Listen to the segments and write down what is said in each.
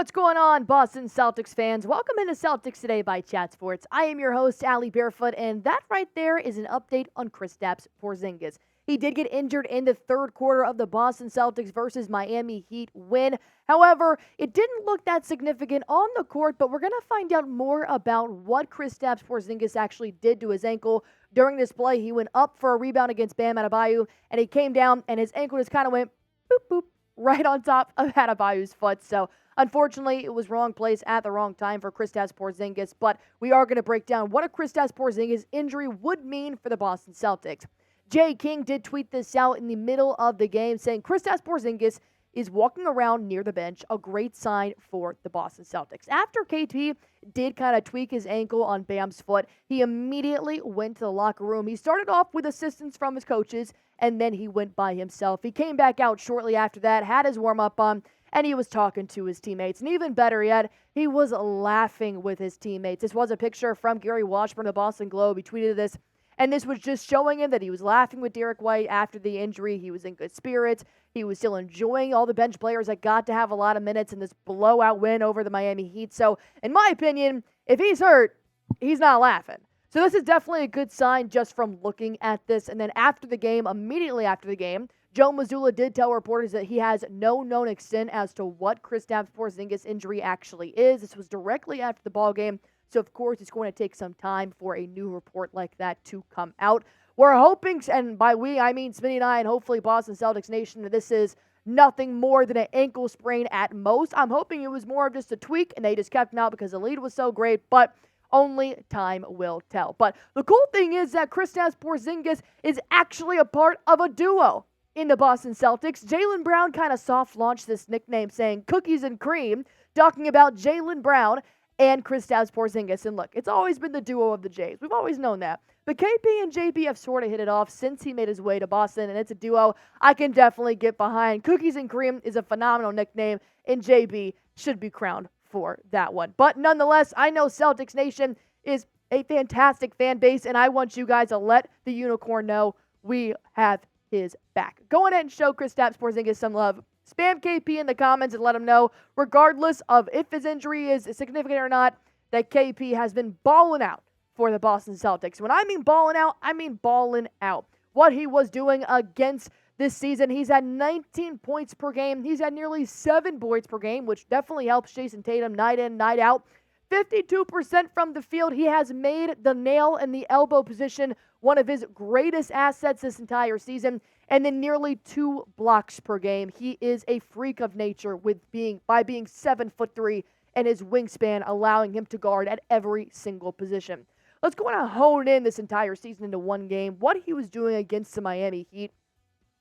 What's going on, Boston Celtics fans? Welcome into Celtics Today by Chat Sports. I am your host, Allie Barefoot, and that right there is an update on Kristaps Porzingis. He did get injured in the third quarter of the Boston Celtics versus Miami Heat win. However, it didn't look that significant on the court, but we're going to find out more about what Kristaps Porzingis actually did to his ankle during this play. He went up for a rebound against Bam Adebayo, and he came down, and his ankle just kind of went boop, boop, right on top of Adebayo's foot. So, unfortunately, it was wrong place at the wrong time for Kristaps Porzingis, but we are going to break down what a Kristaps Porzingis injury would mean for the Boston Celtics. Jay King did tweet this out in the middle of the game, saying Kristaps Porzingis is walking around near the bench, a great sign for the Boston Celtics. After KP did kind of tweak his ankle on Bam's foot, he immediately went to the locker room. He started off with assistance from his coaches, and then he went by himself. He came back out shortly after that, had his warm-up on, and he was talking to his teammates. And even better yet, he was laughing with his teammates. This was a picture from Gary Washburn of the Boston Globe. He tweeted this, and this was just showing him that he was laughing with Derek White after the injury. He was in good spirits. He was still enjoying all the bench players that got to have a lot of minutes in this blowout win over the Miami Heat. So, in my opinion, if he's hurt, he's not laughing. So this is definitely a good sign just from looking at this. And then after the game, immediately after the game, Joe Mazzulla did tell reporters that he has no known extent as to what Kristaps Porzingis' injury actually is. This was directly after the ball game, so of course it's going to take some time for a new report like that to come out. We're hoping, and by we I mean Smitty and I, and hopefully Boston Celtics Nation, that this is nothing more than an ankle sprain at most. I'm hoping it was more of just a tweak, and they just kept him out because the lead was so great, but only time will tell. But the cool thing is that Kristaps Porzingis is actually a part of a duo in the Boston Celtics. Jaylen Brown kind of soft-launched this nickname saying cookies and cream, talking about Jaylen Brown and Kristaps Porzingis. And look, it's always been the duo of the Jays. We've always known that. But KP and JB have sort of hit it off since he made his way to Boston, and it's a duo I can definitely get behind. Cookies and cream is a phenomenal nickname, and JB should be crowned for that one. But nonetheless, I know Celtics Nation is a fantastic fan base, and I want you guys to let the unicorn know we have his back. Go ahead and show Kristaps Porzingis some love. Spam KP in the comments and let him know, regardless of if his injury is significant or not, that KP has been balling out for the Boston Celtics. When I mean balling out, I mean balling out. What he was doing against this season, he's had 19 points per game. He's had nearly 7 points per game, which definitely helps Jayson Tatum night in, night out. 52% from the field. He has made the nail in the elbow position one of his greatest assets this entire season. And then nearly 2 blocks per game. He is a freak of nature by being 7'3" and his wingspan allowing him to guard at every single position. Let's go on and hone in this entire season into one game, what he was doing against the Miami Heat.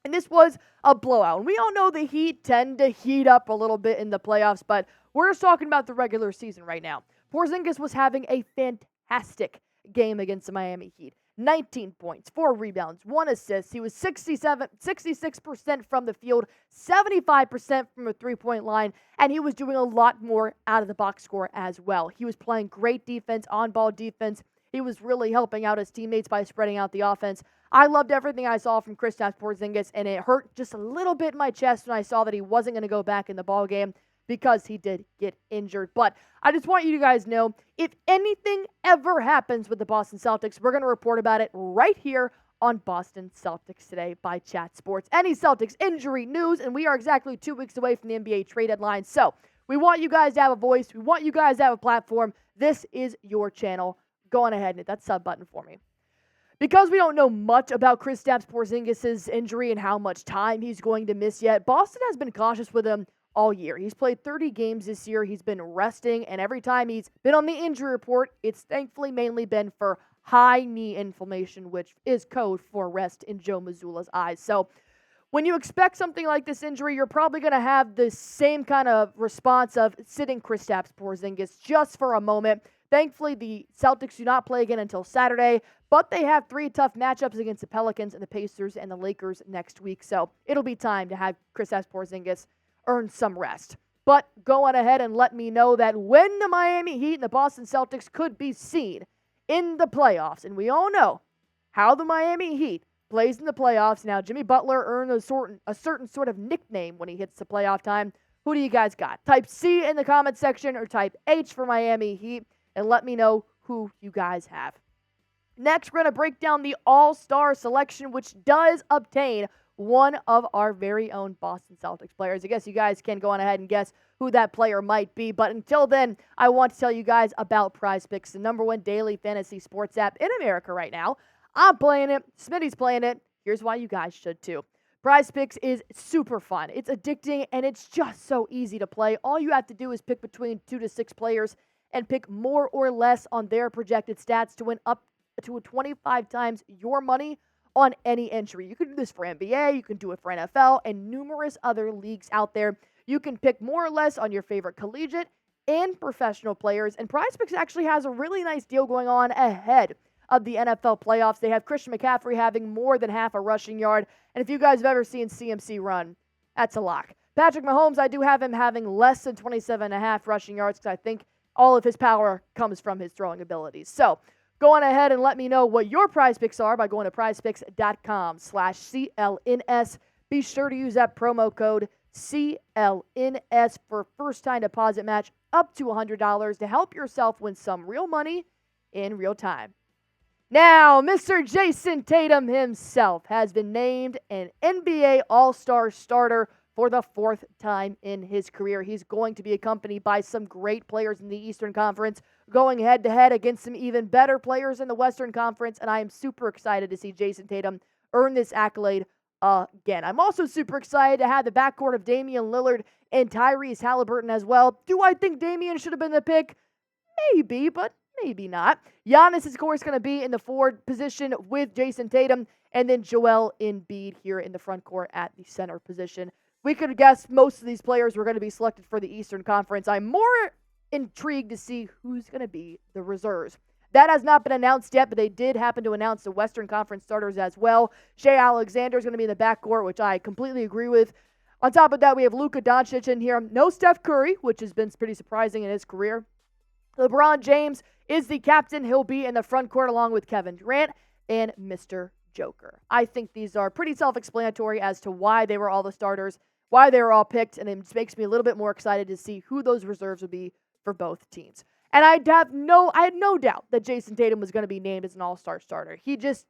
And this was a blowout. And we all know the Heat tend to heat up a little bit in the playoffs, but we're just talking about the regular season right now. Porzingis was having a fantastic game against the Miami Heat. 19 points, 4 rebounds, 1 assist. He was 66% from the field, 75% from a three-point line, and he was doing a lot more out of the box score as well. He was playing great defense, on-ball defense. He was really helping out his teammates by spreading out the offense. I loved everything I saw from Kristaps Porzingis, and it hurt just a little bit in my chest when I saw that he wasn't going to go back in the ball game because he did get injured. But I just want you guys to know, if anything ever happens with the Boston Celtics, we're going to report about it right here on Boston Celtics Today by Chat Sports. Any Celtics injury news, and we are exactly 2 weeks away from the NBA trade deadline. So we want you guys to have a voice. We want you guys to have a platform. This is your channel. Go on ahead and hit that sub button for me. Because we don't know much about Kristaps Porzingis' injury and how much time he's going to miss yet, Boston has been cautious with him all year. He's played 30 games this year. He's been resting, and every time he's been on the injury report, it's thankfully mainly been for high knee inflammation, which is code for rest in Joe Mazzulla's eyes. So when you expect something like this injury, you're probably going to have the same kind of response of sitting Kristaps Porzingis just for a moment. Thankfully, the Celtics do not play again until Saturday, but they have 3 tough matchups against the Pelicans and the Pacers and the Lakers next week. So it'll be time to have Kristaps Porzingis earn some rest. But go on ahead and let me know that when the Miami Heat and the Boston Celtics could be seen in the playoffs, and we all know how the Miami Heat plays in the playoffs. Now, Jimmy Butler earned a certain sort of nickname when he hits the playoff time. Who do you guys got? Type C in the comment section or type H for Miami Heat and let me know who you guys have. Next, we're going to break down the All-Star selection, which does obtain one of our very own Boston Celtics players. I guess you guys can go on ahead and guess who that player might be. But until then, I want to tell you guys about PrizePicks, the #1 daily fantasy sports app in America right now. I'm playing it. Smitty's playing it. Here's why you guys should too. PrizePicks is super fun. It's addicting, and it's just so easy to play. All you have to do is pick between 2 to 6 players and pick more or less on their projected stats to win up to 25 times your money on any entry. You can do this for NBA, you can do it for NFL, and numerous other leagues out there. You can pick more or less on your favorite collegiate and professional players, and PrizePicks actually has a really nice deal going on ahead of the NFL playoffs. They have Christian McCaffrey having more than half a rushing yard, and if you guys have ever seen CMC run, that's a lock. Patrick Mahomes, I do have him having less than 27.5 rushing yards because I think all of his power comes from his throwing abilities. So, go on ahead and let me know what your PrizePicks are by going to prizepicks.com/CLNS. Be sure to use that promo code CLNS for first-time deposit match up to $100 to help yourself win some real money in real time. Now, Mr. Jayson Tatum himself has been named an NBA All-Star starter for the 4th time in his career. He's going to be accompanied by some great players in the Eastern Conference, going head-to-head against some even better players in the Western Conference, and I am super excited to see Jayson Tatum earn this accolade again. I'm also super excited to have the backcourt of Damian Lillard and Tyrese Haliburton as well. Do I think Damian should have been the pick? Maybe, but maybe not. Giannis is, of course, going to be in the forward position with Jayson Tatum, and then Joel Embiid here in the front court at the center position. We could have guessed most of these players were going to be selected for the Eastern Conference. I'm more intrigued to see who's going to be the reserves. That has not been announced yet, but they did happen to announce the Western Conference starters as well. Shai Alexander is going to be in the backcourt, which I completely agree with. On top of that, we have Luka Doncic in here. No Steph Curry, which has been pretty surprising in his career. LeBron James is the captain. He'll be in the front court along with Kevin Durant and Mr. Joker. I think these are pretty self-explanatory as to why they were all the starters, why they were all picked, and it just makes me a little bit more excited to see who those reserves would be for both teams. And I had no doubt that Jayson Tatum was going to be named as an all-star starter. He just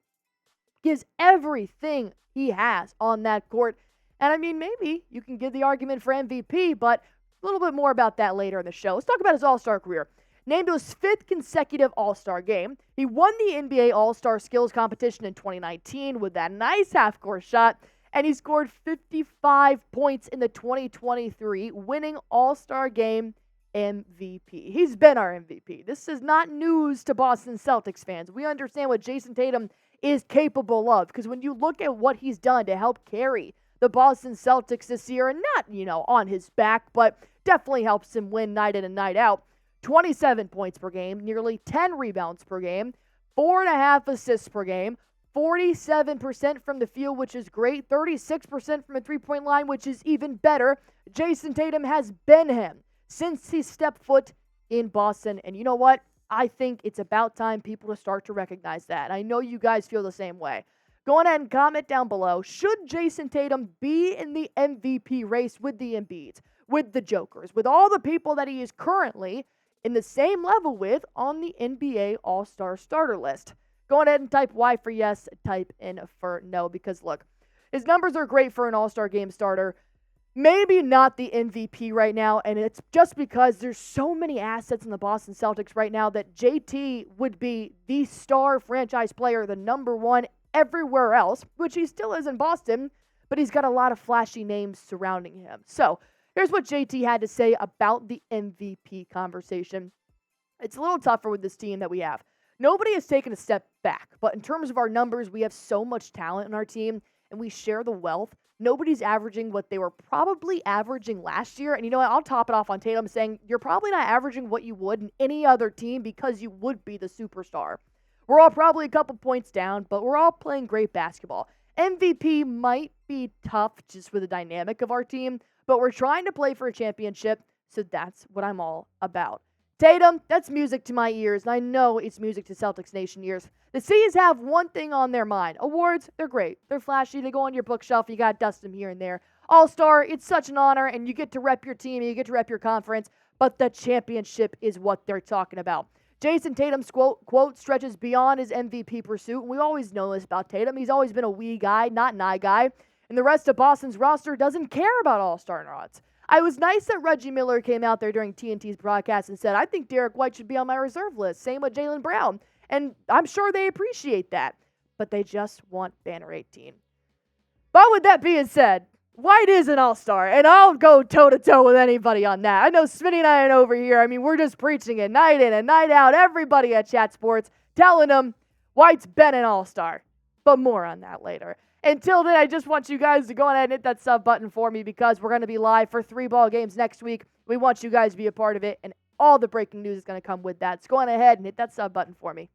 gives everything he has on that court. And I mean, maybe you can give the argument for MVP, but a little bit more about that later in the show. Let's talk about his all-star career. Named to his 5th consecutive all-star game. He won the NBA All-Star Skills Competition in 2019 with that nice half-court shot, and he scored 55 points in the 2023 winning All-Star Game MVP. He's been our MVP. This is not news to Boston Celtics fans. We understand what Jayson Tatum is capable of, because when you look at what he's done to help carry the Boston Celtics this year, and not, on his back, but definitely helps him win night in and night out, 27 points per game, nearly 10 rebounds per game, 4.5 assists per game, 47% from the field, which is great, 36% from a three-point line, which is even better. Jayson Tatum has been him since he stepped foot in Boston. And you know what? I think it's about time people to start to recognize that. I know you guys feel the same way. Go on ahead and comment down below. Should Jayson Tatum be in the MVP race with the Embiids, with the Jokers, with all the people that he is currently in the same level with on the NBA All-Star starter list? Go ahead and type Y for yes, type in for no, because look, his numbers are great for an All-Star game starter. Maybe not the MVP right now, and it's just because there's so many assets in the Boston Celtics right now that JT would be the star franchise player, the #1 everywhere else, which he still is in Boston, but he's got a lot of flashy names surrounding him. So here's what JT had to say about the MVP conversation. It's a little tougher with this team that we have. Nobody has taken a step back, but in terms of our numbers, we have so much talent in our team, and we share the wealth. Nobody's averaging what they were probably averaging last year. And you know what? I'll top it off on Tatum saying you're probably not averaging what you would in any other team because you would be the superstar. We're all probably a couple points down, but we're all playing great basketball. MVP might be tough just with the dynamic of our team, but we're trying to play for a championship, so that's what I'm all about. Tatum, that's music to my ears, and I know it's music to Celtics Nation ears. The C's have one thing on their mind. Awards, they're great. They're flashy. They go on your bookshelf. You got to dust them here and there. All-Star, it's such an honor, and you get to rep your team, and you get to rep your conference, but the championship is what they're talking about. Jayson Tatum's quote stretches beyond his MVP pursuit, and we always know this about Tatum. He's always been a we guy, not an I guy, and the rest of Boston's roster doesn't care about All-Star nods. I was nice that Reggie Miller came out there during TNT's broadcast and said, I think Derek White should be on my reserve list. Same with Jaylen Brown. And I'm sure they appreciate that. But they just want Banner 18. But with that being said, White is an all-star. And I'll go toe-to-toe with anybody on that. I know Smitty and I are over here. I mean, we're just preaching it night in and night out. Everybody at Chat Sports telling them White's been an all-star. But more on that later. Until then, I just want you guys to go ahead and hit that sub button for me because we're going to be live for 3 ball games next week. We want you guys to be a part of it, and all the breaking news is going to come with that. So go on ahead and hit that sub button for me.